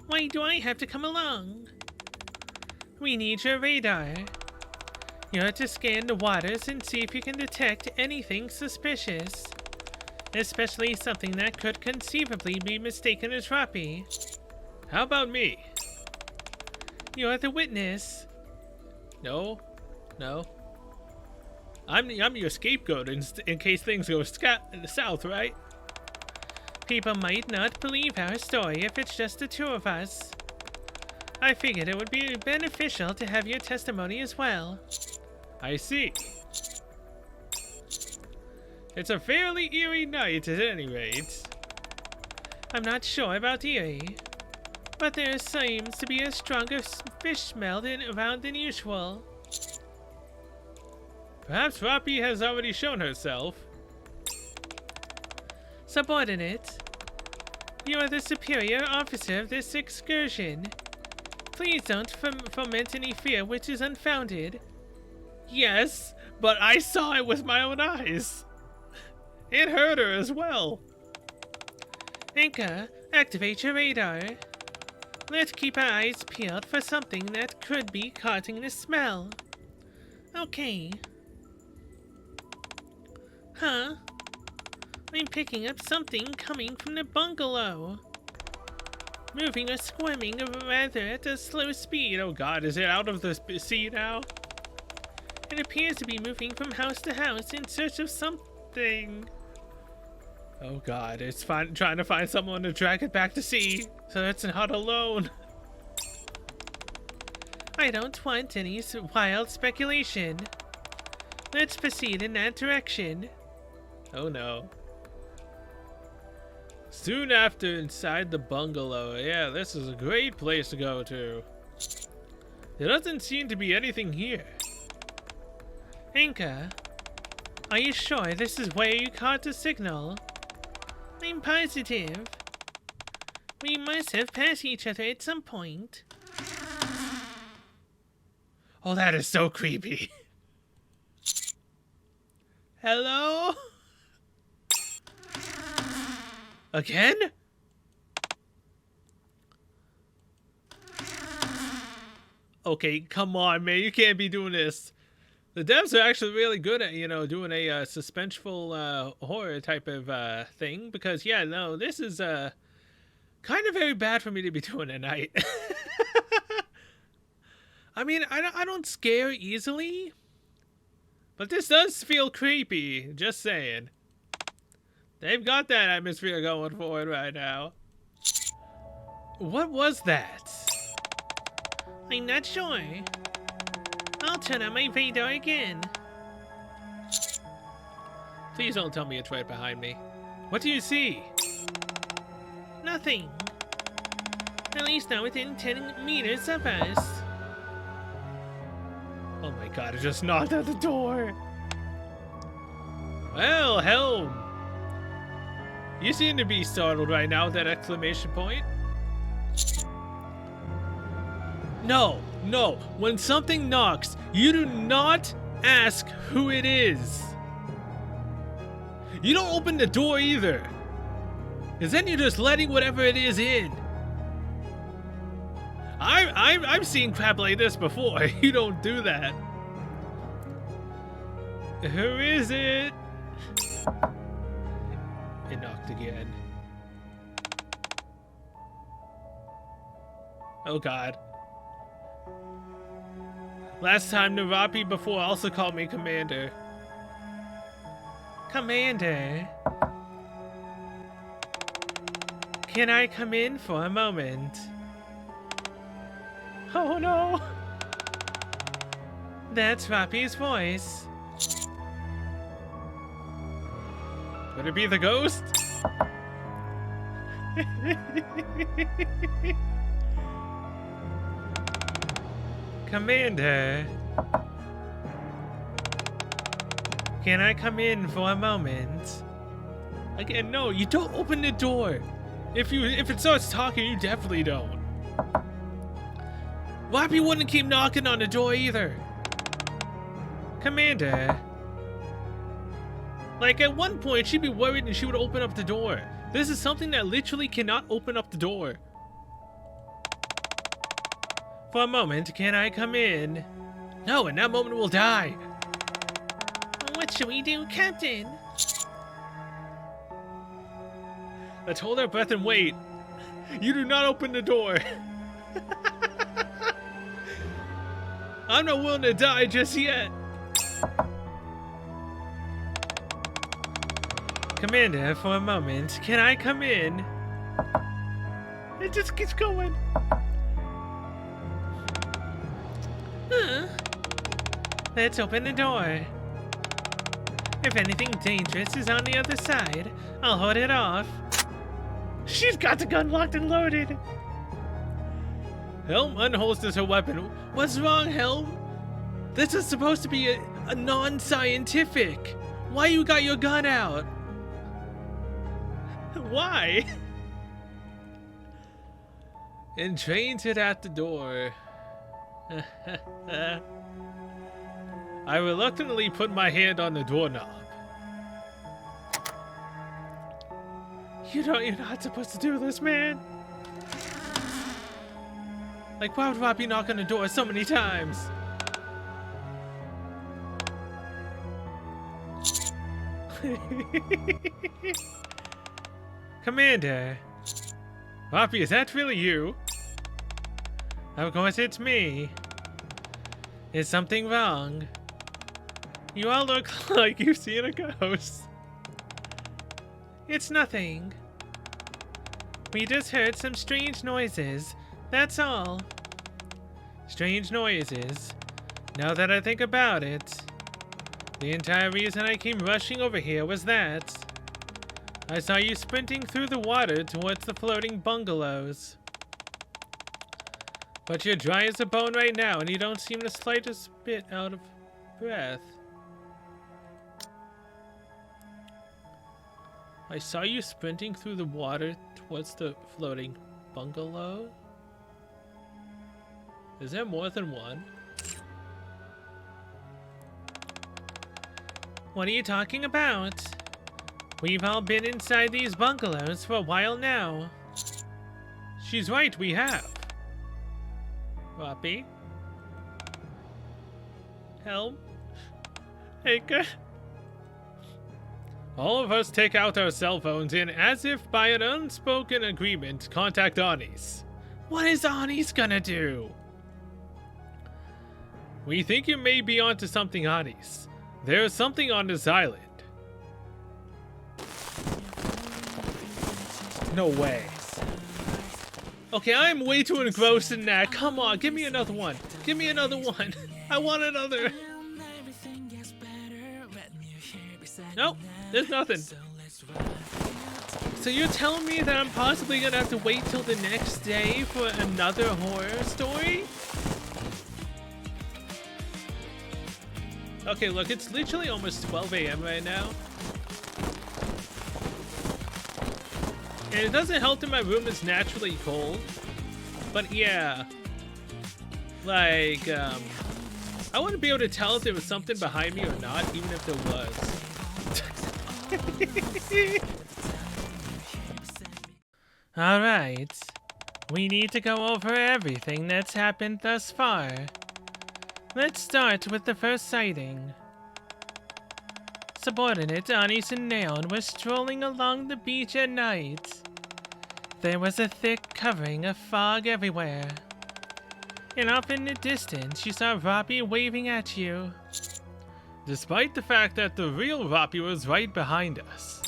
Why do I have to come along? We need your radar. You're to scan the waters and see if you can detect anything suspicious. Especially something that could conceivably be mistaken as Vapi. How about me? You're the witness. No. I'm your scapegoat in case things go south, right? People might not believe our story if it's just the two of us. I figured it would be beneficial to have your testimony as well. I see. It's a fairly eerie night at any rate. I'm not sure about eerie, but there seems to be a stronger fish smell around than usual. Perhaps Vapi has already shown herself. Subordinate, you are the superior officer of this excursion. Please don't foment any fear which is unfounded. Yes, but I saw it with my own eyes. It hurt her as well. Nikke, activate your radar. Let's keep our eyes peeled for something that could be causing the smell. Okay. Huh? I'm picking up something coming from the bungalow. Moving or squirming rather at a slow speed. Oh God, is it out of the sea now? It appears to be moving from house to house in search of something. Oh God, it's trying to find someone to drag it back to sea, so it's not alone. I don't want any wild speculation. Let's proceed in that direction. Oh no. Soon after, inside the bungalow. Yeah, this is a great place to go to. There doesn't seem to be anything here. Anchor, are you sure this is where you caught the signal? I'm positive. We must have passed each other at some point. Oh, that is so creepy. Hello? Again? Okay, come on, man. You can't be doing this. The devs are actually really good at, you know, doing a suspenseful horror type of thing. Because, yeah, no, this is kind of very bad for me to be doing at night. I mean, I don't scare easily. But this does feel creepy. Just saying. They've got that atmosphere going for it right now. What was that? I'm not sure. I'll turn on my radar again. Please don't tell me it's right behind me. What do you see? Nothing. At least not within 10 meters of us. Oh my god, it just knocked at the door. Well, Helm. You seem to be startled right now with that exclamation point. No, no. When something knocks, you do not ask who it is. You don't open the door either. Because then you're just letting whatever it is in. I've seen crap like this before. You don't do that. Who is it? It knocked again. Oh god. Last time Narapi before also called me Commander. Commander, can I come in for a moment? Oh no! That's Rapi's voice. Could it be the ghost? Commander, can I come in for a moment? Again, no, you don't open the door. If it starts talking, you definitely don't. Rapi wouldn't keep knocking on the door either. Commander, like at one point she'd be worried and she would open up the door. This is something that literally cannot open up the door. for a moment, can I come in? No, in that moment we'll die. What should we do, Captain? Let's hold our breath and wait. You do not open the door. I'm not willing to die just yet. Commander, for a moment, can I come in? It just keeps going. Let's open the door. If anything dangerous is on the other side, I'll hold it off. She's got the gun locked and loaded. Helm unholsters her weapon. What's wrong, Helm? This is supposed to be a non-scientific. Why you got your gun out? Why? And trains it at the door. I reluctantly put my hand on the doorknob. You're not supposed to do this, man. Like, why would Robbie knock on the door so many times? Commander. Robbie, is that really you? Of course it's me. Is something wrong? You all look like you've seen a ghost. It's nothing. We just heard some strange noises, that's all. Strange noises. Now that I think about it, the entire reason I came rushing over here was that I saw you sprinting through the water towards the floating bungalows. But you're dry as a bone right now and you don't seem the slightest bit out of breath. I saw you sprinting through the water towards the floating bungalow. Is there more than one? What are you talking about? We've all been inside these bungalows for a while now. She's right, we have. Roppy? Help? Nikke? All of us take out our cell phones and, as if by an unspoken agreement, contact Anis. What is Anis gonna do? We think you may be onto something, Anis. There's something on this island. No way. Okay, I'm way too engrossed in that. Come on, give me another one. Give me another one. I want another. Nope, there's nothing. So you're telling me that I'm possibly gonna have to wait till the next day for another horror story? Okay, look, it's literally almost 12 a.m. right now. And it doesn't help that my room is naturally cold. But yeah. Like, I wouldn't be able to tell if there was something behind me or not, even if there was. Alright. We need to go over everything that's happened thus far. Let's start with the first sighting. Subordinate Anis and Neon were strolling along the beach at night. There was a thick covering of fog everywhere. And off in the distance, you saw Roppy waving at you. Despite the fact that the real Roppy was right behind us.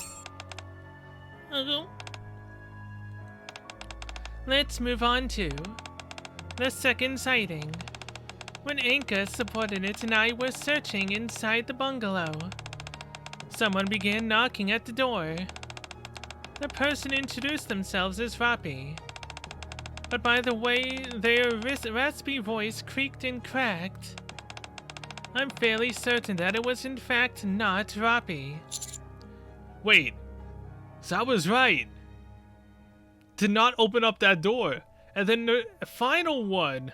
Let's move on to the second sighting. When Anka, Subordinate, and I were searching inside the bungalow, someone began knocking at the door. The person introduced themselves as Roppy, but by the way their raspy voice creaked and cracked, I'm fairly certain that it was in fact not Roppy. Wait, so I was right. Did not open up that door, and then the final one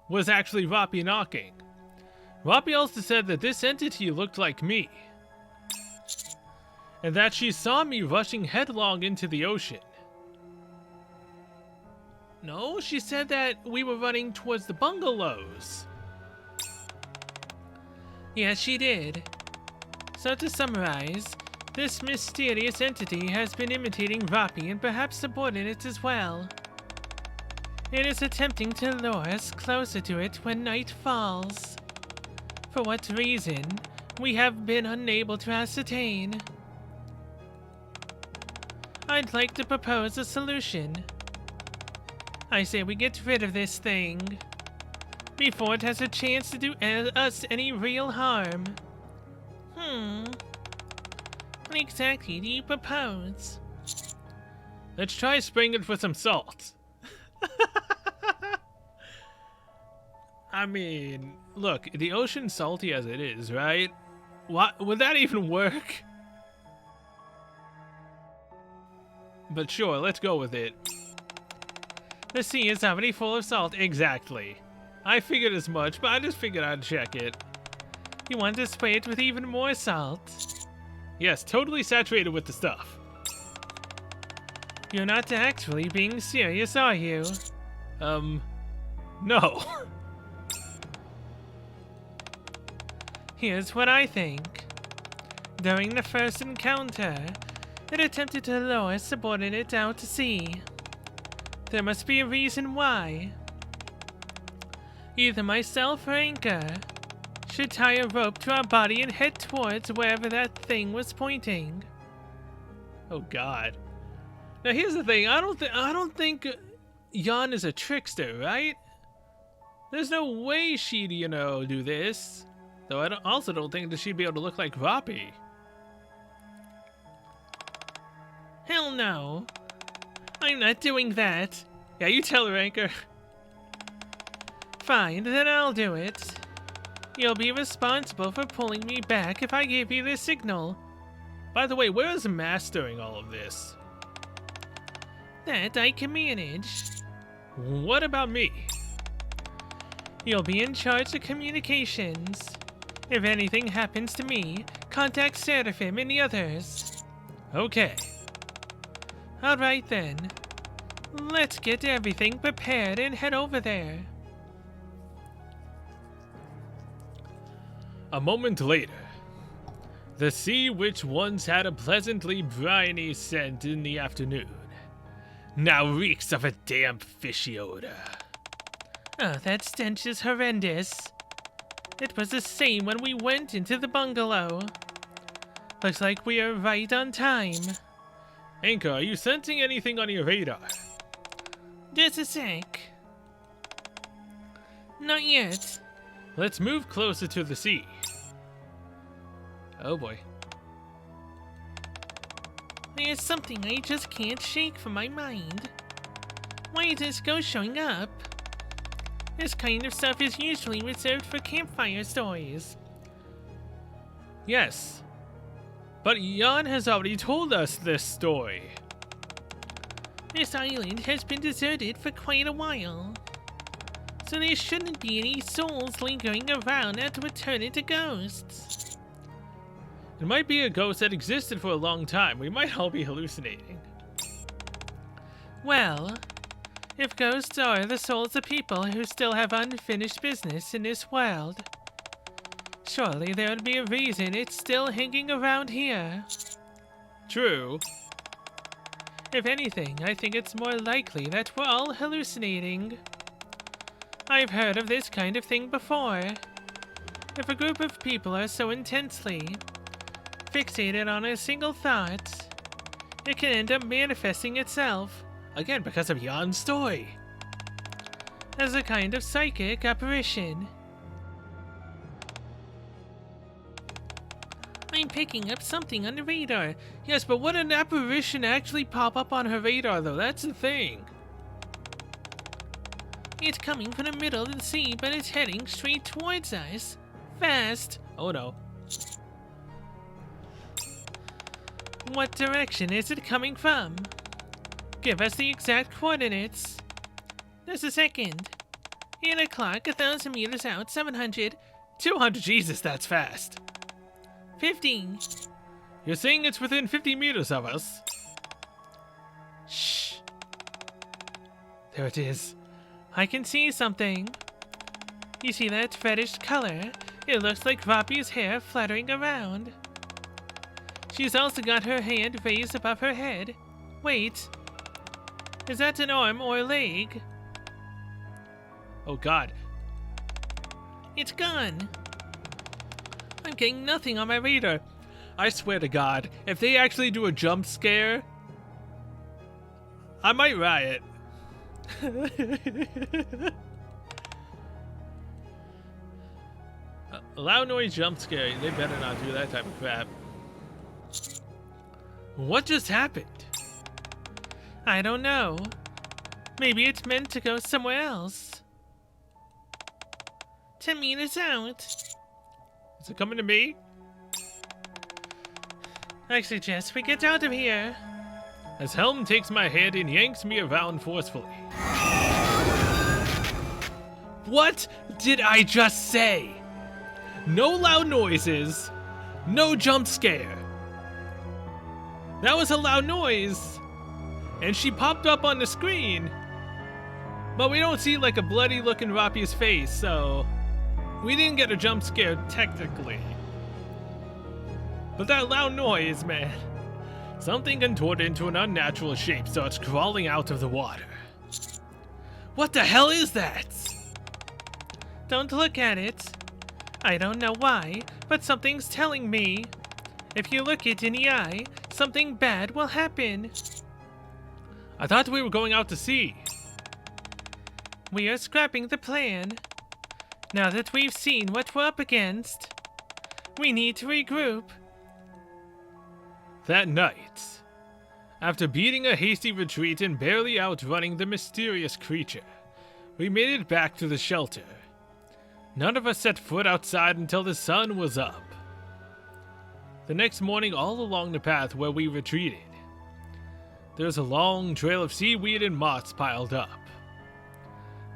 was actually Roppy knocking. Roppy also said that this entity looked like me, and that she saw me rushing headlong into the ocean. No, she said that we were running towards the bungalows. Yes, she did. So to summarize, this mysterious entity has been imitating Roppy and perhaps Subordinate as well. It is attempting to lure us closer to it when night falls. For what reason, we have been unable to ascertain. I'd like to propose a solution. I say we get rid of this thing before it has a chance to do us any real harm. What exactly do you propose? Let's try spraying it with some salt. I mean, look, the ocean's salty as it is, right? What would that even work? But sure, let's go with it. The sea is already full of salt. Exactly. I figured as much, but I just figured I'd check it. You want to spray it with even more salt? Yes, totally saturated with the stuff. You're not actually being serious, are you? No. Here's what I think. During the first encounter, it attempted to lure Subordinate out to sea. There must be a reason why. Either myself or Anka should tie a rope to our body and head towards wherever that thing was pointing. Oh God. Now here's the thing. I don't think Jan is a trickster, right? There's no way she'd, do this. Though I also don't think that she'd be able to look like Roppy. Hell no. I'm not doing that. Yeah, you tell her, Anchor. Fine, then I'll do it. You'll be responsible for pulling me back if I give you the signal. By the way, where is mastering all of this? That I can manage. What about me? You'll be in charge of communications. If anything happens to me, contact Seraphim and the others. Okay. Alright then. Let's get everything prepared and head over there. A moment later. The sea, which once had a pleasantly briny scent in the afternoon, now reeks of a damp, fishy odor. Oh, that stench is horrendous. It was the same when we went into the bungalow. Looks like we are right on time. Anchor, are you sensing anything on your radar? Just a sec. Not yet. Let's move closer to the sea. Oh boy. There's something I just can't shake from my mind. Why is this ghost showing up? This kind of stuff is usually reserved for campfire stories. Yes. But Jan has already told us this story. This island has been deserted for quite a while. So there shouldn't be any souls lingering around that would turn into ghosts. It might be a ghost that existed for a long time. We might all be hallucinating. Well, if ghosts are the souls of people who still have unfinished business in this world, surely there would be a reason it's still hanging around here. True. If anything, I think it's more likely that we're all hallucinating. I've heard of this kind of thing before. If a group of people are so intensely fixated on a single thought, it can end up manifesting itself, Again, because of Jan's story. as a kind of psychic apparition. I'm picking up something on the radar. Yes, but would an apparition actually pop up on her radar, though? That's the thing. It's coming from the middle of the sea, but it's heading straight towards us. Fast. Oh no. What direction is it coming from? Give us the exact coordinates. Just a second. 8 o'clock, 1,000 meters out, 700, 200, Jesus, that's fast. 15. You're saying it's within 50 meters of us? Shh. There it is. I can see something. You see that reddish color? It looks like Robbie's hair fluttering around. She's also got her hand raised above her head. Wait. Is that an arm or a leg? Oh god. It's gone. I'm getting nothing on my radar. I swear to god, if they actually do a jump scare, I might riot. A loud noise jump scare, they better not do that type of crap. What just happened? I don't know. Maybe it's meant to go somewhere else. 10 meters out. Is it coming to me? I suggest we get out of here. As Helm takes my head and yanks me around forcefully. What did I just say? No loud noises, no jump scare. That was a loud noise, and she popped up on the screen, but we don't see like a bloody looking Rappi's face, so we didn't get a jump scare technically. But that loud noise, man. Something contorted into an unnatural shape starts crawling out of the water. What the hell is that? Don't look at it. I don't know why, but something's telling me. If you look it in the eye, something bad will happen. I thought we were going out to sea. We are scrapping the plan. Now that we've seen what we're up against, we need to regroup. That night, after beating a hasty retreat and barely outrunning the mysterious creature, we made it back to the shelter. None of us set foot outside until the sun was up. The next morning, all along the path where we retreated, there's a long trail of seaweed and moss piled up,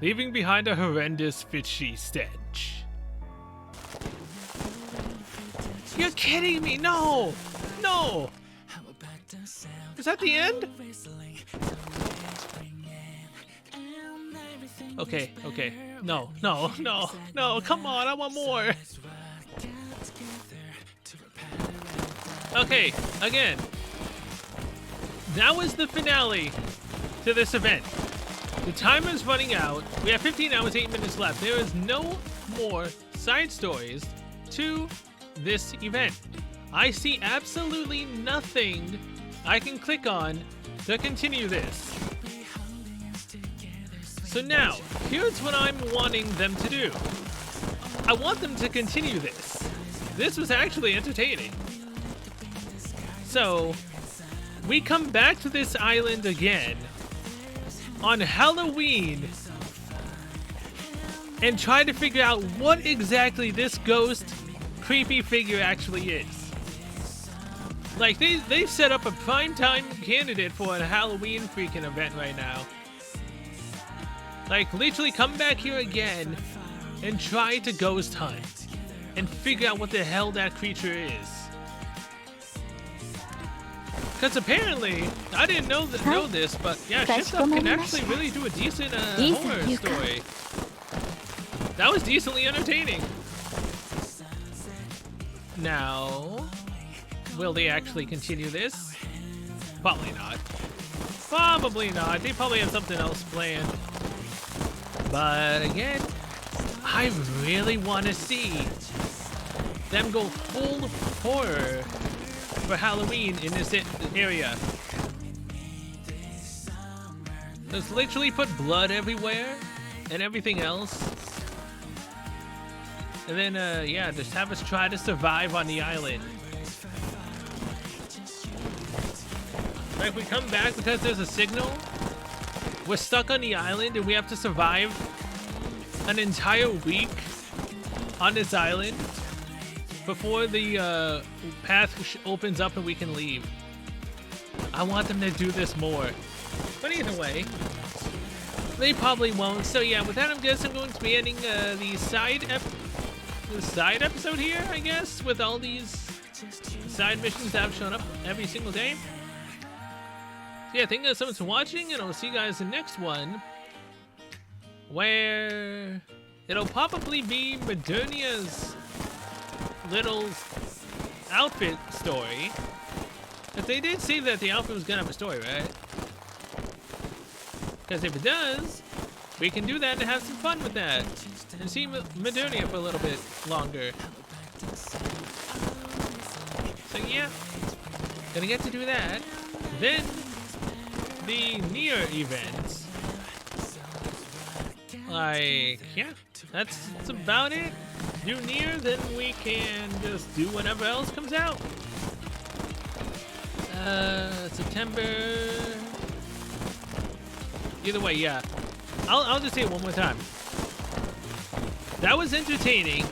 leaving behind a horrendous fishy stench. You're kidding me! No! No! Is that the end? Okay, okay. No, no, no, no, come on, I want more! Okay, again. That was the finale to this event. The timer's running out. We have 15 hours, 8 minutes left. There is no more side stories to this event. I see absolutely nothing I can click on to continue this. So now, here's what I'm wanting them to do. I want them to continue this. This was actually entertaining. So, we come back to this island again on Halloween and try to figure out what exactly this ghost creepy figure actually is. Like, they've set up a primetime candidate for a Halloween freaking event right now. Like, literally come back here again and try to ghost hunt and figure out what the hell that creature is. Because apparently, I didn't know this, but yeah, Shift-Up can actually really do a decent horror story. That was decently entertaining. Now, will they actually continue this? Probably not. Probably not. They probably have something else planned. But again, I really want to see them go full horror for Halloween in this area. Just literally put blood everywhere and everything else. And then, yeah, just have us try to survive on the island. Like, we come back because there's a signal. We're stuck on the island and we have to survive an entire week on this island before the path opens up and we can leave. I want them to do this more. But either way, they probably won't. So yeah, with that, I guess I'm going to be ending the side episode here, I guess, with all these side missions that have shown up every single day. So yeah, thank you guys so much for watching, and I'll see you guys in the next one, where it'll probably be Modernia's little outfit story. If they did say that the outfit was gonna have a story, right? Because if it does, we can do that and have some fun with that. And see Modernia for a little bit longer. So yeah, gonna get to do that. Then, the near events. Like, yeah, that's about it. Do near, then we can just do whatever else comes out. September. Either way, yeah. I'll just say it one more time. That was entertaining.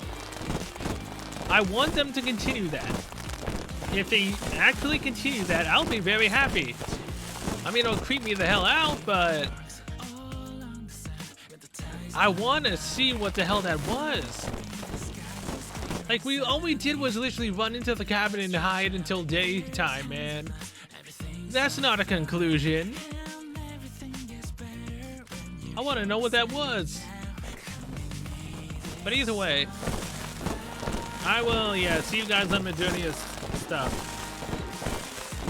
I want them to continue that. If they actually continue that, I'll be very happy. I mean, it'll creep me the hell out, but I want to see what the hell that was. Like, all we did was literally run into the cabin and hide until daytime, man. That's not a conclusion. I want to know what that was. But either way, I will, yeah, see you guys on Modernia's stuff.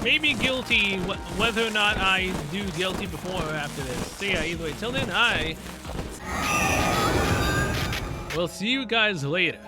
Maybe guilty, whether or not I do guilty before or after this. So yeah, either way, till then, I will see you guys later.